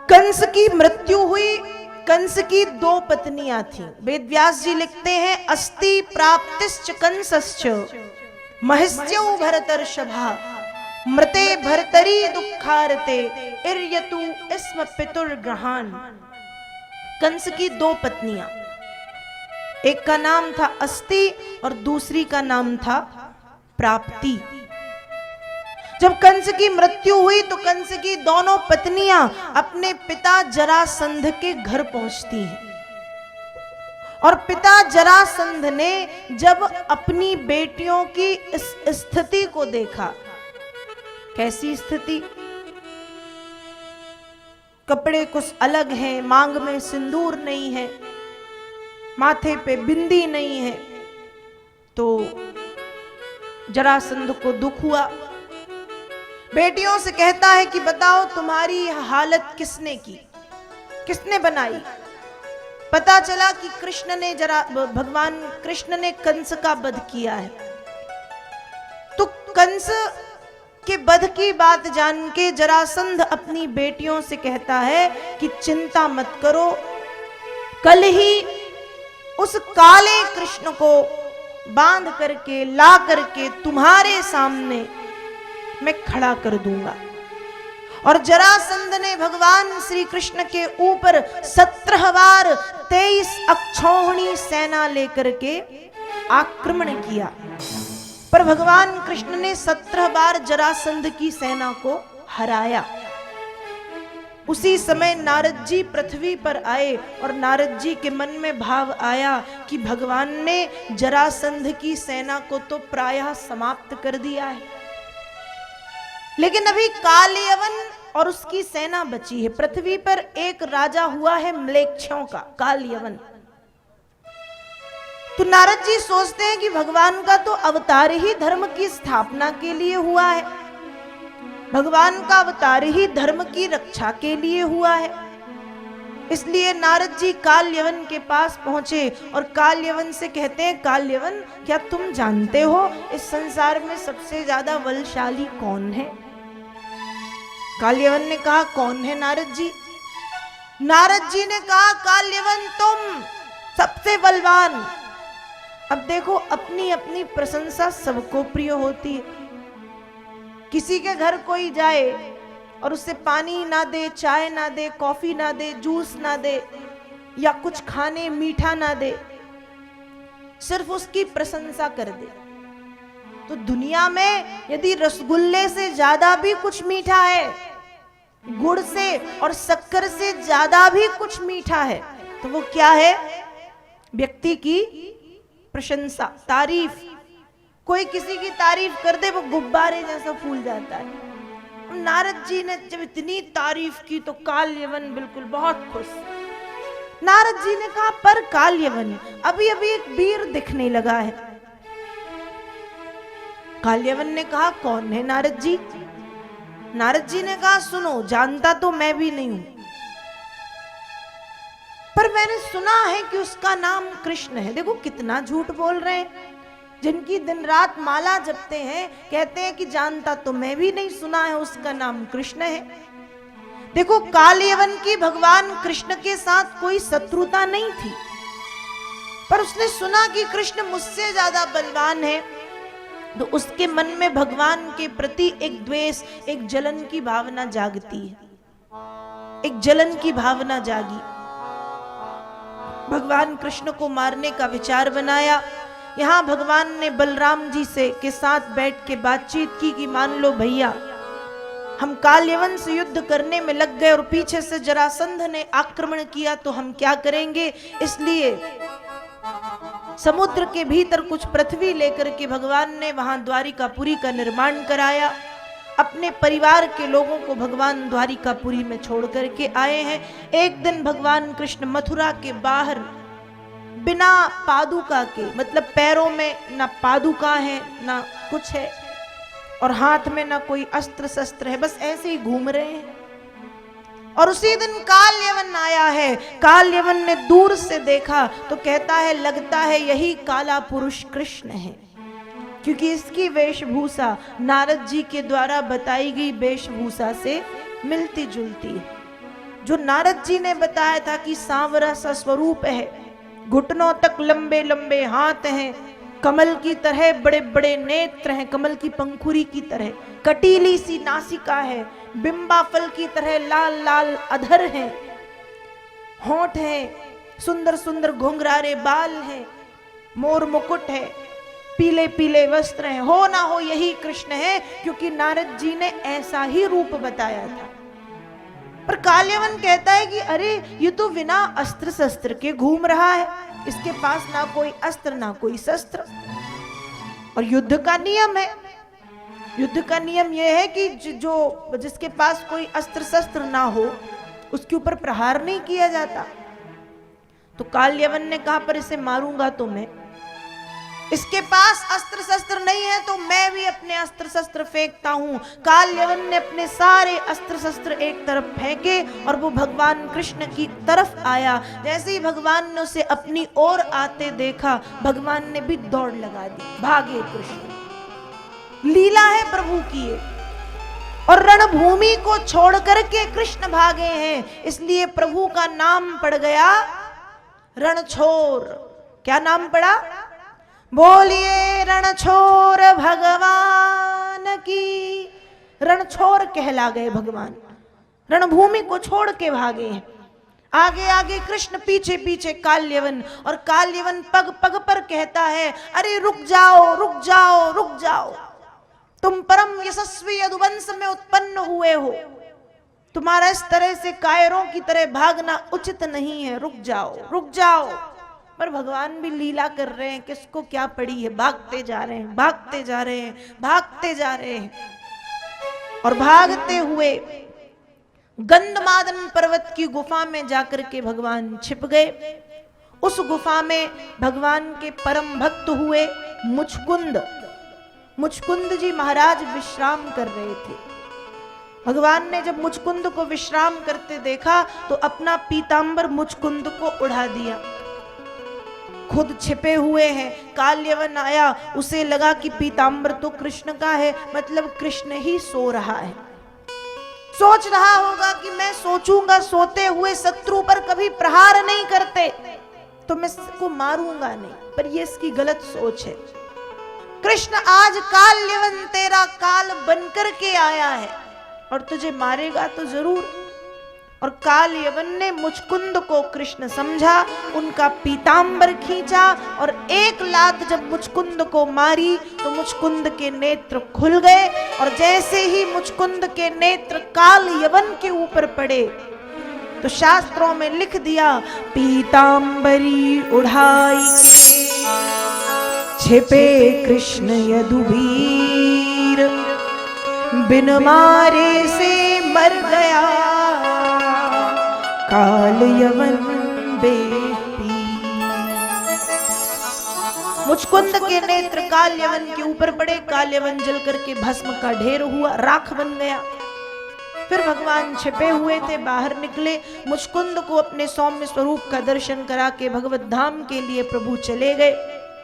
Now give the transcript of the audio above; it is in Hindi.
कंस की मृत्यु हुई। कंस की दो पत्नियां थीं। वेद व्यास जी लिखते हैं, अस्ति प्राप्तिश्च कंसश्च महिष्यौ भरतर्षभा मृते भर्तरी दुखारते इर्यतु स्म पितुर्ग्रहान। कंस की दो पत्नियां, एक का नाम था अस्ति और दूसरी का नाम था प्राप्ति। जब कंस की मृत्यु हुई तो कंस की दोनों पत्नियां अपने पिता जरासंध के घर पहुंचती हैं। और पिता जरासंध ने जब अपनी बेटियों की इस स्थिति को देखा, कैसी स्थिति, कपड़े कुछ अलग हैं, मांग में सिंदूर नहीं है, माथे पे बिंदी नहीं है, तो जरासंध को दुख हुआ। बेटियों से कहता है कि बताओ तुम्हारी हालत किसने की, किसने बनाई। पता चला कि कृष्ण ने भगवान कृष्ण ने कंस का वध किया है। तो कंस के वध की बात जान के जरासंध अपनी बेटियों से कहता है कि चिंता मत करो, कल ही उस काले कृष्ण को बांध करके ला करके तुम्हारे सामने मैं खड़ा कर दूंगा। और जरासंध ने भगवान श्री कृष्ण के ऊपर 17 बार 23 अक्षौहिणी सेना लेकर के आक्रमण किया, पर भगवान कृष्ण ने 17 बार जरासंध की सेना को हराया। उसी समय नारद जी पृथ्वी पर आए और नारद जी के मन में भाव आया कि भगवान ने जरासंध की सेना को तो प्रायः समाप्त कर दिया है, लेकिन अभी कालयवन और उसकी सेना बची है। पृथ्वी पर एक राजा हुआ है म्लेच्छों का, कालयवन। तो नारद जी सोचते हैं कि भगवान का तो अवतार ही धर्म की स्थापना के लिए हुआ है, भगवान का अवतार ही धर्म की रक्षा के लिए हुआ है। इसलिए नारद जी कालयवन के पास पहुंचे और कालयवन से कहते हैं, कालयवन क्या तुम जानते हो इस संसार में सबसे ज्यादा बलशाली कौन है? कालयवन ने कहा, कौन है नारद जी? नारद जी ने कहा, कालयवन तुम सबसे बलवान। अब देखो, अपनी अपनी प्रशंसा सबको प्रिय होती है। किसी के घर कोई जाए और उससे पानी ना दे, चाय ना दे, कॉफी ना दे, जूस ना दे या कुछ खाने मीठा ना दे, सिर्फ उसकी प्रशंसा कर दे, तो दुनिया में यदि रसगुल्ले से ज्यादा भी कुछ मीठा है, गुड़ से और शक्कर से ज्यादा भी कुछ मीठा है, तो वो क्या है? व्यक्ति की प्रशंसा, तारीफ। कोई किसी की तारीफ कर दे वो गुब्बारे जैसा फूल जाता है। नारद जी ने जब इतनी तारीफ की तो कालयवन बिल्कुल बहुत खुश। नारद जी ने कहा, पर कालयवन अभी अभी एक वीर दिखने लगा है। कालयवन ने कहा, कौन है नारद जी? नारद जी ने कहा, सुनो, जानता तो मैं भी नहीं हूं, पर मैंने सुना है कि उसका नाम कृष्ण है। देखो कितना झूठ बोल रहे हैं। जिनकी दिन रात माला जपते हैं कहते हैं कि जानता तो मैं भी नहीं, सुना है उसका नाम कृष्ण है। देखो, कालयवन की भगवान कृष्ण के साथ कोई शत्रुता नहीं थी, पर उसने सुना कि कृष्ण मुझसे ज्यादा बलवान है, तो उसके मन में भगवान के प्रति एक द्वेष, एक जलन की भावना जागती है। एक जलन की भावना जागी। भगवान कृष्ण को मारने का विचार बनाया। यहाँ भगवान ने बलराम जी से के साथ बैठ के बातचीत की कि मान लो भैया, हम कालयवन से युद्ध करने में लग गए और पीछे से जरासंध ने आक्रमण किया, तो हम क्या करेंगे? इसलिए समुद्र के भीतर कुछ पृथ्वी लेकर के भगवान ने वहां द्वारिकापुरी का निर्माण कराया। अपने परिवार के लोगों को भगवान द्वारिकापुरी में छोड़ करके आए हैं। एक दिन भगवान कृष्ण मथुरा के बाहर बिना पादुका के, मतलब पैरों में ना पादुका है ना कुछ है और हाथ में ना कोई अस्त्र शस्त्र है, बस ऐसे ही घूम रहे हैं। और उसी दिन कालयवन आया है। कालयवन ने दूर से देखा तो कहता है, लगता है यही काला पुरुष कृष्ण है, क्योंकि इसकी वेशभूषा नारद जी के द्वारा बताई गई वेशभूषा से मिलती जुलती है। जो नारद जी ने बताया था कि सांवरा सा स्वरूप है, घुटनों तक लंबे लंबे हाथ हैं, कमल की तरह बड़े बड़े नेत्र हैं, कमल की पंखुड़ी की तरह कटीली सी नासिका है, बिंबा फल की तरह लाल लाल अधर हैं, होंठ हैं, सुंदर सुंदर घुंघरारे बाल हैं, मोर मुकुट है, पीले पीले वस्त्र हैं। हो ना हो यही कृष्ण है, क्योंकि नारद जी ने ऐसा ही रूप बताया था। पर काल्यवन कहता है कि अरे ये तो बिना अस्त्र शस्त्र के घूम रहा है, इसके पास ना कोई अस्त्र ना कोई शस्त्र, और युद्ध का नियम है। युद्ध का नियम यह है कि जिसके पास कोई अस्त्र शस्त्र ना हो उसके ऊपर प्रहार नहीं किया जाता। तो काल्यवन ने कहा पर इसे मारूंगा तो मैं, इसके पास अस्त्र शस्त्र नहीं है तो मैं भी अपने अस्त्र शस्त्र फेंकता हूं। काल्यवन ने अपने सारे अस्त्र शस्त्र एक तरफ फेंके और वो भगवान कृष्ण की तरफ आया। जैसे ही भगवान ने उसे अपनी ओर आते देखा, भगवान ने भी दौड़ लगा दी, भागे कृष्ण। लीला है प्रभु की ये, और रणभूमि को छोड़ करके कृष्ण भागे हैं, इसलिए प्रभु का नाम पड़ गया रणछोर। क्या नाम पड़ा? बोलिए रणछोर भगवान की। रणछोर कहला गए भगवान, रणभूमि को छोड़ के भागे हैं। आगे आगे कृष्ण, पीछे पीछे काल्यवन, और काल्यवन पग पग पर कहता है अरे रुक जाओ रुक जाओ रुक जाओ, तुम परम यशस्वी यदुवंश में उत्पन्न हुए हो, तुम्हारा इस तरह से कायरों की तरह भागना उचित नहीं है, रुक जाओ रुक जाओ। पर भगवान भी लीला कर रहे हैं, किसको क्या पड़ी है, भागते जा रहे हैं भागते जा रहे हैं भागते जा रहे हैं। और भागते हुए गंधमादन पर्वत की गुफा में जाकर के भगवान छिप गए। उस गुफा में भगवान के परम भक्त हुए मुचकुंद, मुचकुंद जी महाराज विश्राम कर रहे थे। भगवान ने जब मुचकुंद को विश्राम करते देखा तो अपना पीतांबर मुचकुंद को उड़ा दिया, खुद छिपे हुए हैं। काल्यवन आया, उसे लगा कि पीतांबर तो कृष्ण का है, मतलब कृष्ण ही सो रहा है। सोच रहा होगा कि मैं सोचूंगा सोते हुए शत्रु पर कभी प्रहार नहीं करते तो मैं इसको मारूंगा नहीं, पर ये इसकी गलत सोच है। कृष्ण आज काल्यवन तेरा काल बनकर के आया है और तुझे मारेगा तो जरूर। और काल्यवन ने मुचकुंद को कृष्ण समझा, उनका पीतांबर खींचा और एक लात जब मुचकुंद को मारी तो मुचकुंद के नेत्र खुल गए। और जैसे ही मुचकुंद के नेत्र काल्यवन के ऊपर पड़े तो शास्त्रों में लिख दिया, पीतांबरी उड़ाई के छिपे कृष्ण यदुवीर, बिन मारे से मर गया काल्यवन बेपी। मुचकुंद के नेत्र काल्यवन के ऊपर पड़े, काल्यवन जल करके भस्म का ढेर हुआ, राख बन गया। फिर भगवान छिपे हुए थे, बाहर निकले, मुचकुंद को अपने सौम्य स्वरूप का दर्शन करा के भगवत धाम के लिए प्रभु चले गए।